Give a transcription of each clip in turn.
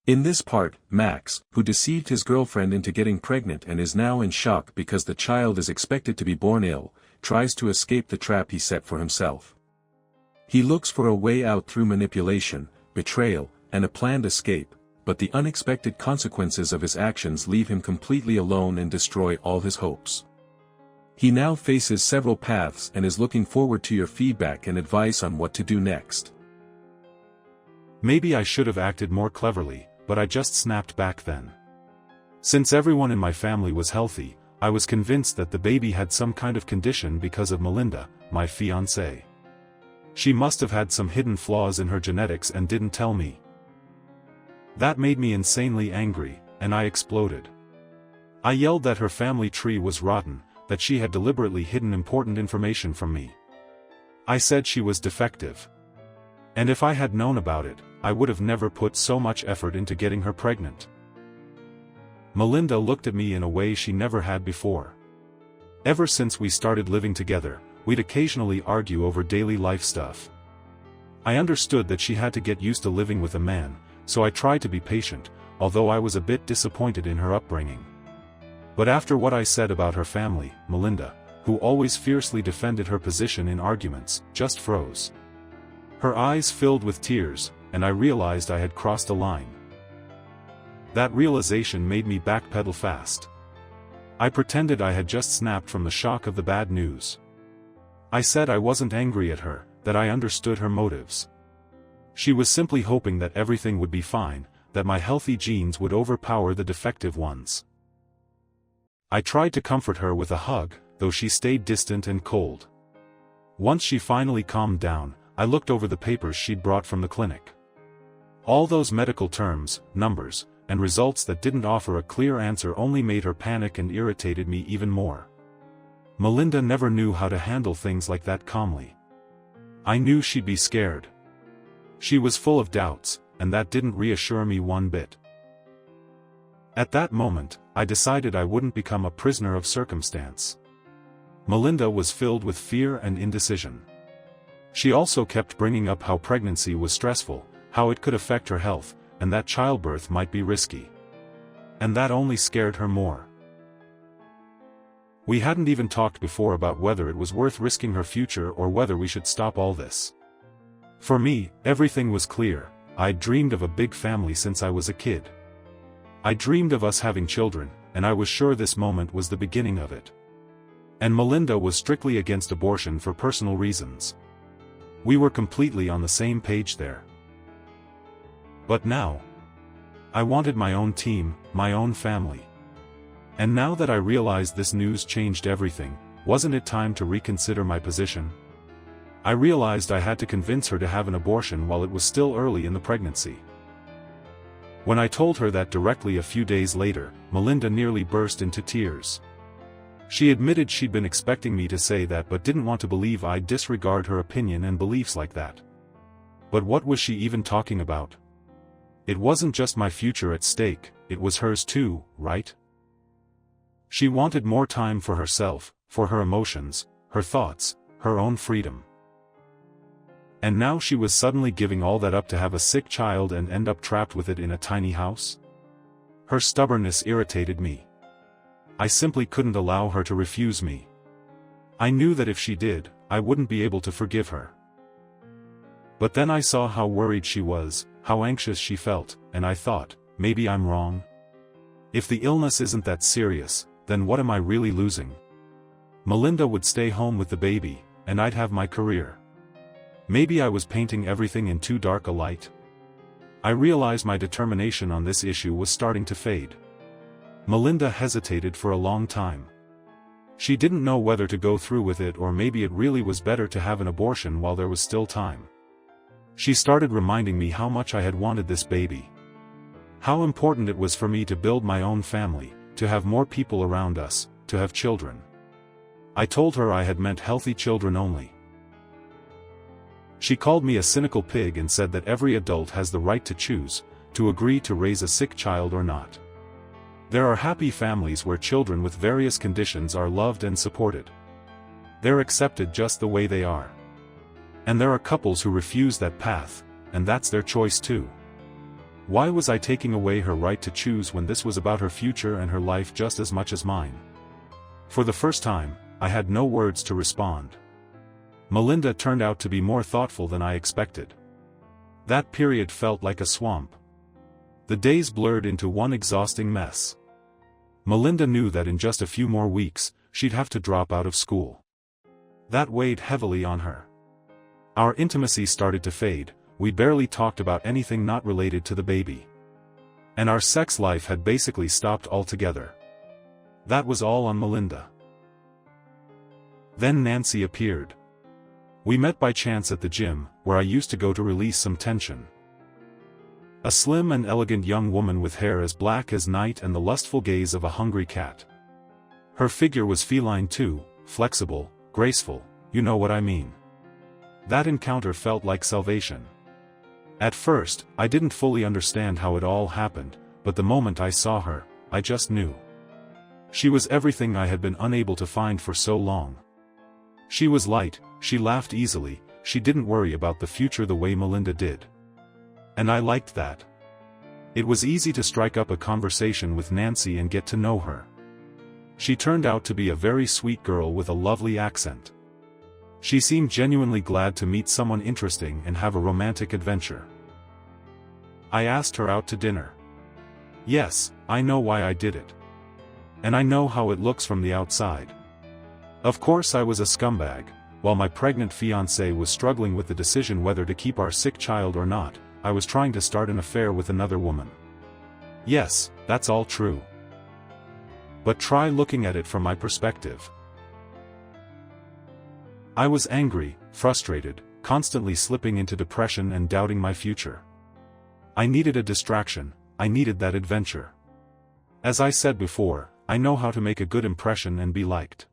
In this part, Max, who deceived his girlfriend into getting pregnant and is now in shock because the child is expected to be born ill, tries to escape the trap he set for himself. He looks for a way out through manipulation, betrayal, and a planned escape, but the unexpected consequences of his actions leave him completely alone and destroy all his hopes. He now faces several paths and is looking forward to your feedback and advice on what to do next. Maybe I should have acted more cleverly, but I just snapped back then. Since everyone in my family was healthy, I was convinced that the baby had some kind of condition because of Melinda, my fiancée. She must have had some hidden flaws in her genetics and didn't tell me. That made me insanely angry, and I exploded. I yelled that her family tree was rotten, that she had deliberately hidden important information from me. I said she was defective. And if I had known about it, I would have never put so much effort into getting her pregnant. Melinda looked at me in a way she never had before. Ever since we started living together, we'd occasionally argue over daily life stuff. I understood that she had to get used to living with a man, so I tried to be patient, although I was a bit disappointed in her upbringing. But after what I said about her family, Melinda, who always fiercely defended her position in arguments, just froze. Her eyes filled with tears, and I realized I had crossed a line. That realization made me backpedal fast. I pretended I had just snapped from the shock of the bad news. I said I wasn't angry at her, that I understood her motives. She was simply hoping that everything would be fine, that my healthy genes would overpower the defective ones. I tried to comfort her with a hug, though she stayed distant and cold. Once she finally calmed down, I looked over the papers she'd brought from the clinic. All those medical terms, numbers, and results that didn't offer a clear answer only made her panic and irritated me even more. Melinda never knew how to handle things like that calmly. I knew she'd be scared. She was full of doubts, and that didn't reassure me one bit. At that moment, I decided I wouldn't become a prisoner of circumstance. Melinda was filled with fear and indecision. She also kept bringing up how pregnancy was stressful, how it could affect her health, and that childbirth might be risky. And that only scared her more. We hadn't even talked before about whether it was worth risking her future or whether we should stop all this. For me, everything was clear. I'd dreamed of a big family since I was a kid. I dreamed of us having children, and I was sure this moment was the beginning of it. And Melinda was strictly against abortion for personal reasons. We were completely on the same page there. But now, I wanted my own team, my own family. And now that I realized this news changed everything, wasn't it time to reconsider my position? I realized I had to convince her to have an abortion while it was still early in the pregnancy. When I told her that directly a few days later, Melinda nearly burst into tears. She admitted she'd been expecting me to say that but didn't want to believe I'd disregard her opinion and beliefs like that. But what was she even talking about? It wasn't just my future at stake, it was hers too, right? She wanted more time for herself, for her emotions, her thoughts, her own freedom. And now she was suddenly giving all that up to have a sick child and end up trapped with it in a tiny house? Her stubbornness irritated me. I simply couldn't allow her to refuse me. I knew that if she did, I wouldn't be able to forgive her. But then I saw how worried she was, how anxious she felt, and I thought, maybe I'm wrong. If the illness isn't that serious, then what am I really losing? Melinda would stay home with the baby, and I'd have my career. Maybe I was painting everything in too dark a light. I realized my determination on this issue was starting to fade. Melinda hesitated for a long time. She didn't know whether to go through with it or maybe it really was better to have an abortion while there was still time. She started reminding me how much I had wanted this baby. How important it was for me to build my own family, to have more people around us, to have children. I told her I had meant healthy children only. She called me a cynical pig and said that every adult has the right to choose, to agree to raise a sick child or not. There are happy families where children with various conditions are loved and supported. They're accepted just the way they are. And there are couples who refuse that path, and that's their choice too. Why was I taking away her right to choose when this was about her future and her life just as much as mine? For the first time, I had no words to respond. Melinda turned out to be more thoughtful than I expected. That period felt like a swamp. The days blurred into one exhausting mess. Melinda knew that in just a few more weeks, she'd have to drop out of school. That weighed heavily on her. Our intimacy started to fade, we barely talked about anything not related to the baby. And our sex life had basically stopped altogether. That was all on Melinda. Then Nancy appeared. We met by chance at the gym, where I used to go to release some tension. A slim and elegant young woman with hair as black as night and the lustful gaze of a hungry cat. Her figure was feline too, flexible, graceful, you know what I mean. That encounter felt like salvation. At first, I didn't fully understand how it all happened, but the moment I saw her, I just knew. She was everything I had been unable to find for so long. She was light, she laughed easily, she didn't worry about the future the way Melinda did. And I liked that. It was easy to strike up a conversation with Nancy and get to know her. She turned out to be a very sweet girl with a lovely accent. She seemed genuinely glad to meet someone interesting and have a romantic adventure. I asked her out to dinner. Yes, I know why I did it. And I know how it looks from the outside. Of course I was a scumbag, while my pregnant fiancée was struggling with the decision whether to keep our sick child or not. I was trying to start an affair with another woman. Yes, that's all true. But try looking at it from my perspective. I was angry, frustrated, constantly slipping into depression and doubting my future. I needed a distraction, I needed that adventure. As I said before, I know how to make a good impression and be liked.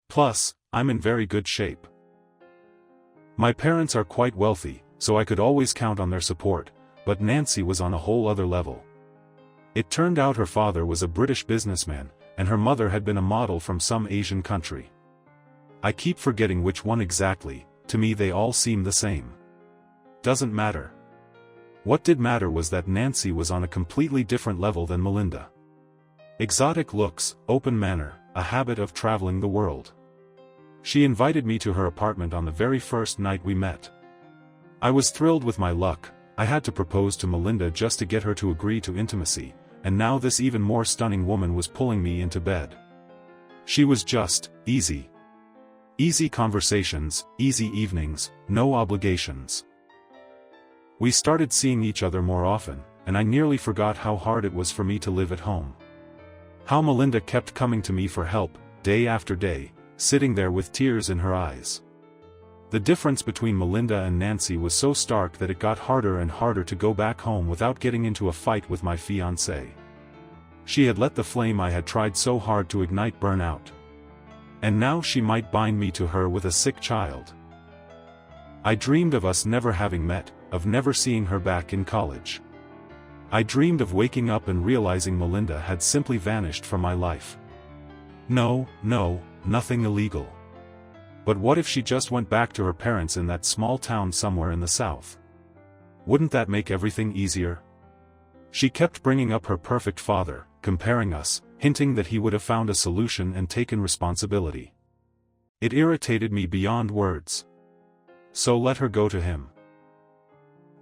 Plus, I'm in very good shape. My parents are quite wealthy, so I could always count on their support, but Nancy was on a whole other level. It turned out her father was a British businessman, and her mother had been a model from some Asian country. I keep forgetting which one exactly, to me they all seem the same. Doesn't matter. What did matter was that Nancy was on a completely different level than Melinda. Exotic looks, open manner, a habit of traveling the world. She invited me to her apartment on the very first night we met. I was thrilled with my luck. I had to propose to Melinda just to get her to agree to intimacy, and now this even more stunning woman was pulling me into bed. She was just easy. Easy conversations, easy evenings, no obligations. We started seeing each other more often, and I nearly forgot how hard it was for me to live at home. How Melinda kept coming to me for help, day after day, sitting there with tears in her eyes. The difference between Melinda and Nancy was so stark that it got harder and harder to go back home without getting into a fight with my fiancé. She had let the flame I had tried so hard to ignite burn out. And now she might bind me to her with a sick child. I dreamed of us never having met, of never seeing her back in college. I dreamed of waking up and realizing Melinda had simply vanished from my life. No, nothing illegal. But what if she just went back to her parents in that small town somewhere in the south? Wouldn't that make everything easier? She kept bringing up her perfect father, comparing us, hinting that he would have found a solution and taken responsibility. It irritated me beyond words. So let her go to him.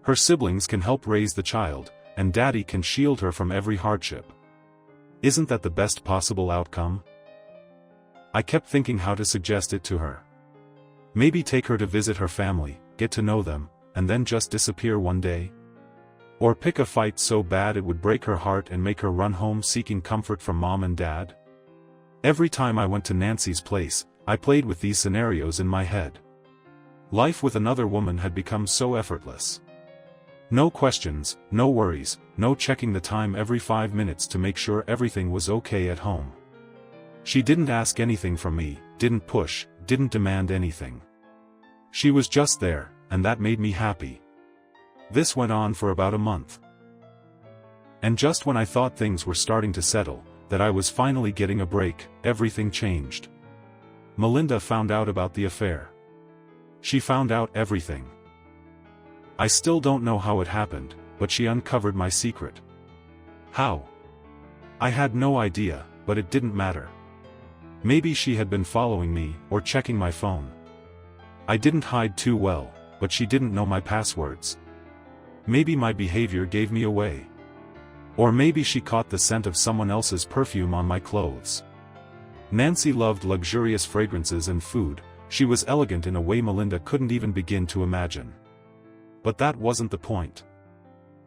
Her siblings can help raise the child, and Daddy can shield her from every hardship. Isn't that the best possible outcome? I kept thinking how to suggest it to her. Maybe take her to visit her family, get to know them, and then just disappear one day? Or pick a fight so bad it would break her heart and make her run home seeking comfort from Mom and Dad? Every time I went to Nancy's place, I played with these scenarios in my head. Life with another woman had become so effortless. No questions, no worries, no checking the time every 5 minutes to make sure everything was okay at home. She didn't ask anything from me, didn't push, didn't demand anything. She was just there, and that made me happy. This went on for about a month. And just when I thought things were starting to settle, that I was finally getting a break, everything changed. Melinda found out about the affair. She found out everything. I still don't know how it happened, but she uncovered my secret. How? I had no idea, but it didn't matter. Maybe she had been following me, or checking my phone. I didn't hide too well, but she didn't know my passwords. Maybe my behavior gave me away. Or maybe she caught the scent of someone else's perfume on my clothes. Nancy loved luxurious fragrances and food. She was elegant in a way Melinda couldn't even begin to imagine. But that wasn't the point.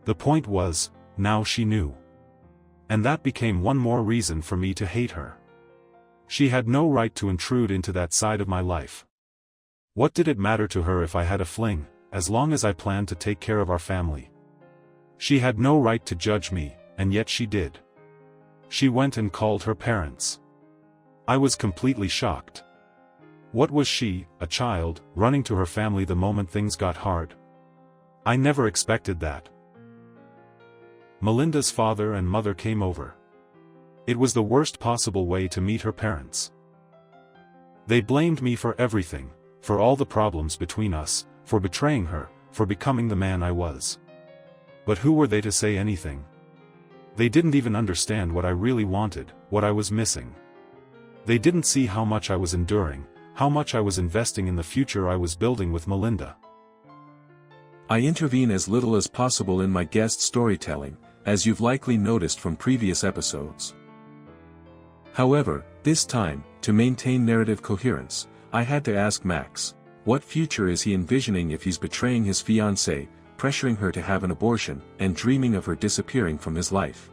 The point was, now she knew. And that became one more reason for me to hate her. She had no right to intrude into that side of my life. What did it matter to her if I had a fling, as long as I planned to take care of our family? She had no right to judge me, and yet she did. She went and called her parents. I was completely shocked. What was she, a child, running to her family the moment things got hard? I never expected that. Melinda's father and mother came over. It was the worst possible way to meet her parents. They blamed me for everything, for all the problems between us, for betraying her, for becoming the man I was. But who were they to say anything? They didn't even understand what I really wanted, what I was missing. They didn't see how much I was enduring, how much I was investing in the future I was building with Melinda. I intervene as little as possible in my guest storytelling, as you've likely noticed from previous episodes. However, this time, to maintain narrative coherence, I had to ask Max, what future is he envisioning if he's betraying his fiancée, pressuring her to have an abortion, and dreaming of her disappearing from his life?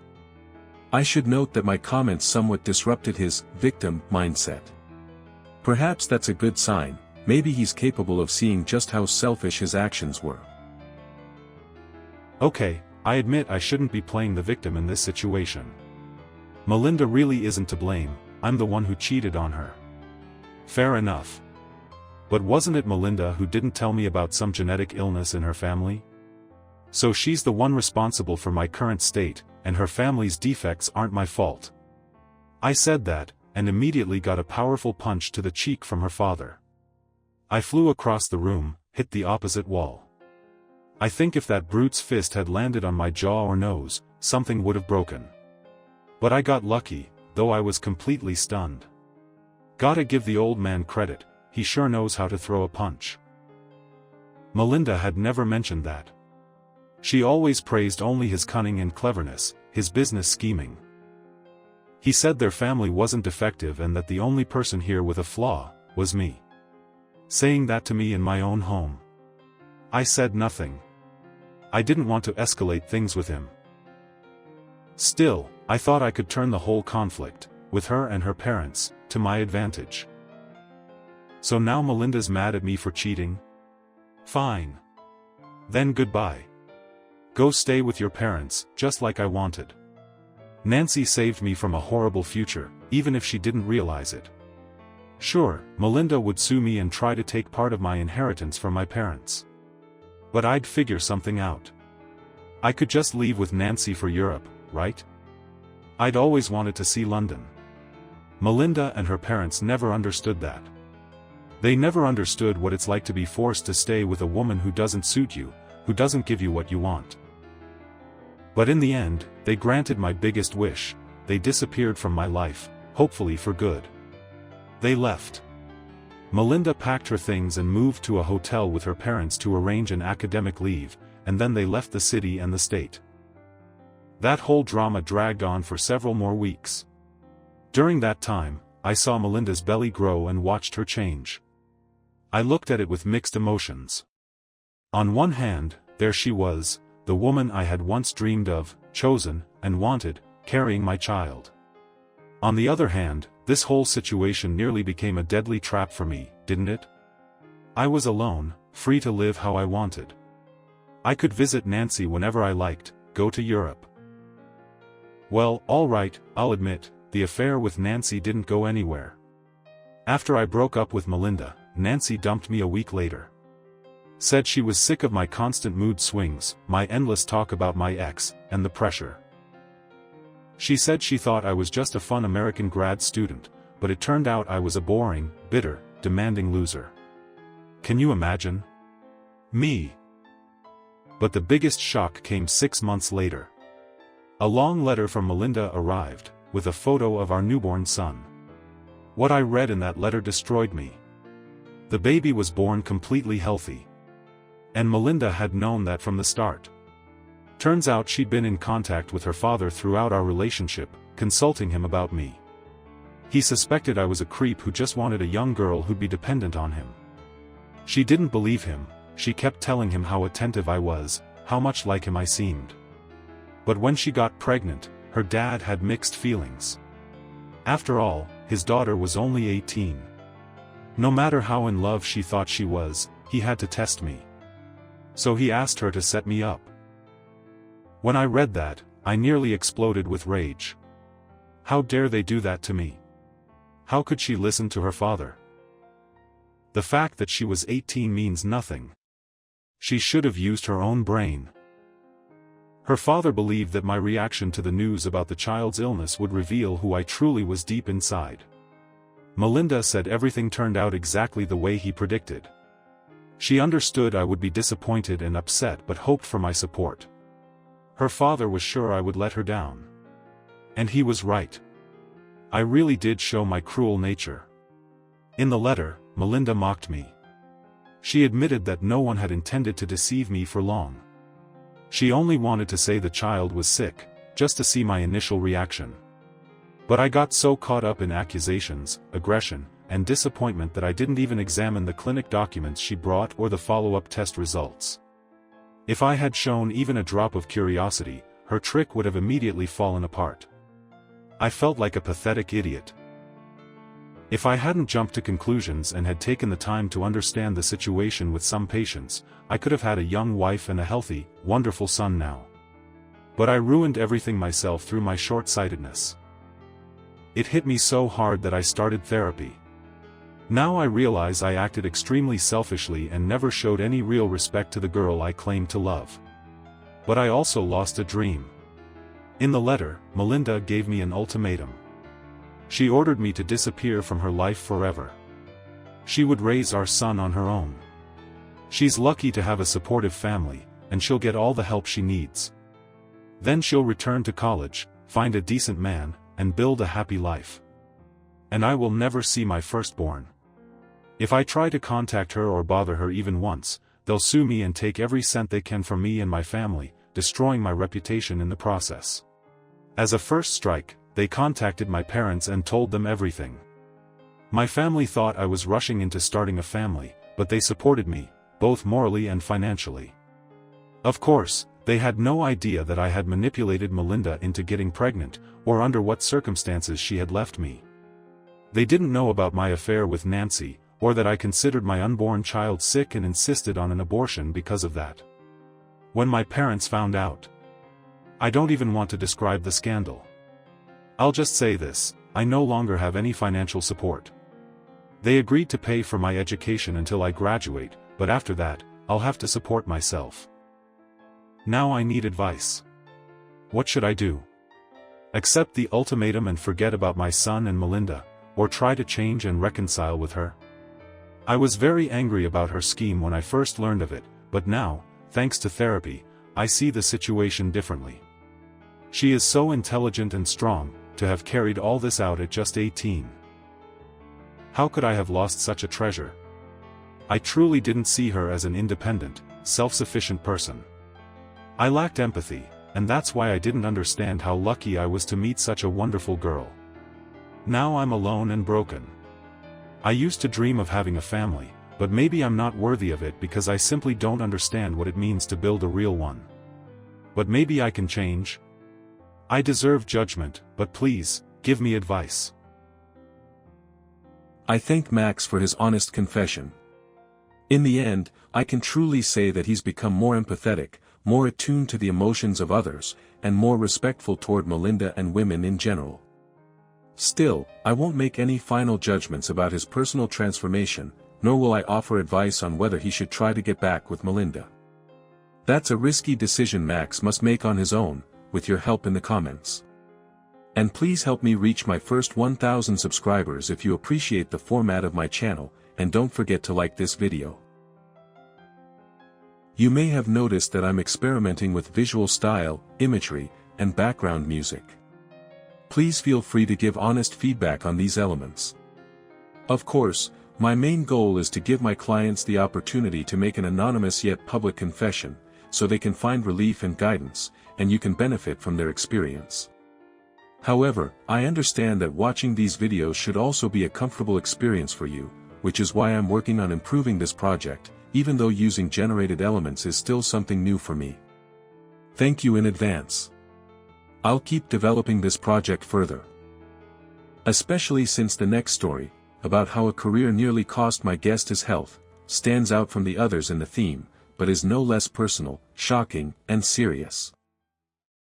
I should note that my comments somewhat disrupted his victim mindset. Perhaps that's a good sign. Maybe he's capable of seeing just how selfish his actions were. Okay, I admit I shouldn't be playing the victim in this situation. Melinda really isn't to blame, I'm the one who cheated on her. Fair enough. But wasn't it Melinda who didn't tell me about some genetic illness in her family? So she's the one responsible for my current state, and her family's defects aren't my fault. I said that, and immediately got a powerful punch to the cheek from her father. I flew across the room, hit the opposite wall. I think if that brute's fist had landed on my jaw or nose, something would have broken. But I got lucky, though I was completely stunned. Gotta give the old man credit, he sure knows how to throw a punch. Melinda had never mentioned that. She always praised only his cunning and cleverness, his business scheming. He said their family wasn't defective and that the only person here with a flaw was me. Saying that to me in my own home. I said nothing. I didn't want to escalate things with him. Still, I thought I could turn the whole conflict, with her and her parents, to my advantage. So now Melinda's mad at me for cheating? Fine. Then goodbye. Go stay with your parents, just like I wanted. Nancy saved me from a horrible future, even if she didn't realize it. Sure, Melinda would sue me and try to take part of my inheritance from my parents. But I'd figure something out. I could just leave with Nancy for Europe, right? I'd always wanted to see London. Melinda and her parents never understood that. They never understood what it's like to be forced to stay with a woman who doesn't suit you, who doesn't give you what you want. But in the end, they granted my biggest wish. They disappeared from my life, hopefully for good. They left. Melinda packed her things and moved to a hotel with her parents to arrange an academic leave, and then they left the city and the state. That whole drama dragged on for several more weeks. During that time, I saw Melinda's belly grow and watched her change. I looked at it with mixed emotions. On one hand, there she was, the woman I had once dreamed of, chosen, and wanted, carrying my child. On the other hand, this whole situation nearly became a deadly trap for me, didn't it? I was alone, free to live how I wanted. I could visit Nancy whenever I liked, go to Europe. Well, all right, I'll admit, the affair with Nancy didn't go anywhere. After I broke up with Melinda, Nancy dumped me a week later. Said she was sick of my constant mood swings, my endless talk about my ex, and the pressure. She said she thought I was just a fun American grad student, but it turned out I was a boring, bitter, demanding loser. Can you imagine? Me. But the biggest shock came 6 months later. A long letter from Melinda arrived, with a photo of our newborn son. What I read in that letter destroyed me. The baby was born completely healthy. And Melinda had known that from the start. Turns out she'd been in contact with her father throughout our relationship, consulting him about me. He suspected I was a creep who just wanted a young girl who'd be dependent on him. She didn't believe him. She kept telling him how attentive I was, how much like him I seemed. But when she got pregnant, her dad had mixed feelings. After all, his daughter was only 18. No matter how in love she thought she was, he had to test me. So he asked her to set me up. When I read that, I nearly exploded with rage. How dare they do that to me? How could she listen to her father? The fact that she was 18 means nothing. She should have used her own brain. Her father believed that my reaction to the news about the child's illness would reveal who I truly was deep inside. Melinda said everything turned out exactly the way he predicted. She understood I would be disappointed and upset but hoped for my support. Her father was sure I would let her down. And he was right. I really did show my cruel nature. In the letter, Melinda mocked me. She admitted that no one had intended to deceive me for long. She only wanted to say the child was sick, just to see my initial reaction. But I got so caught up in accusations, aggression, and disappointment that I didn't even examine the clinic documents she brought or the follow-up test results. If I had shown even a drop of curiosity, her trick would have immediately fallen apart. I felt like a pathetic idiot. If I hadn't jumped to conclusions and had taken the time to understand the situation with some patience, I could have had a young wife and a healthy, wonderful son now. But I ruined everything myself through my short-sightedness. It hit me so hard that I started therapy. Now I realize I acted extremely selfishly and never showed any real respect to the girl I claimed to love. But I also lost a dream. In the letter, Melinda gave me an ultimatum. She ordered me to disappear from her life forever. She would raise our son on her own. She's lucky to have a supportive family, and she'll get all the help she needs. Then she'll return to college, find a decent man, and build a happy life. And I will never see my firstborn. If I try to contact her or bother her even once, they'll sue me and take every cent they can from me and my family, destroying my reputation in the process. As a first strike, they contacted my parents and told them everything. My family thought I was rushing into starting a family, but they supported me, both morally and financially. Of course, they had no idea that I had manipulated Melinda into getting pregnant, or under what circumstances she had left me. They didn't know about my affair with Nancy, or that I considered my unborn child sick and insisted on an abortion because of that. When my parents found out, I don't even want to describe the scandal. I'll just say this, I no longer have any financial support. They agreed to pay for my education until I graduate, but after that, I'll have to support myself. Now I need advice. What should I do? Accept the ultimatum and forget about my son and Melinda, or try to change and reconcile with her? I was very angry about her scheme when I first learned of it, but now, thanks to therapy, I see the situation differently. She is so intelligent and strong, to have carried all this out at just 18. How could I have lost such a treasure? I truly didn't see her as an independent, self-sufficient person. I lacked empathy, and that's why I didn't understand how lucky I was to meet such a wonderful girl. Now I'm alone and broken. I used to dream of having a family, but maybe I'm not worthy of it because I simply don't understand what it means to build a real one. But maybe I can change. I deserve judgment, but please, give me advice. I thank Max for his honest confession. In the end, I can truly say that he's become more empathetic, more attuned to the emotions of others, and more respectful toward Melinda and women in general. Still, I won't make any final judgments about his personal transformation, nor will I offer advice on whether he should try to get back with Melinda. That's a risky decision Max must make on his own, with your help in the comments. And please help me reach my first 1,000 subscribers if you appreciate the format of my channel, and don't forget to like this video. You may have noticed that I'm experimenting with visual style, imagery, and background music. Please feel free to give honest feedback on these elements. Of course, my main goal is to give my clients the opportunity to make an anonymous yet public confession, so they can find relief and guidance, and you can benefit from their experience. However, I understand that watching these videos should also be a comfortable experience for you, which is why I'm working on improving this project, even though using generated elements is still something new for me. Thank you in advance. I'll keep developing this project further. Especially since the next story, about how a career nearly cost my guest his health, stands out from the others in the theme, but is no less personal, shocking, and serious.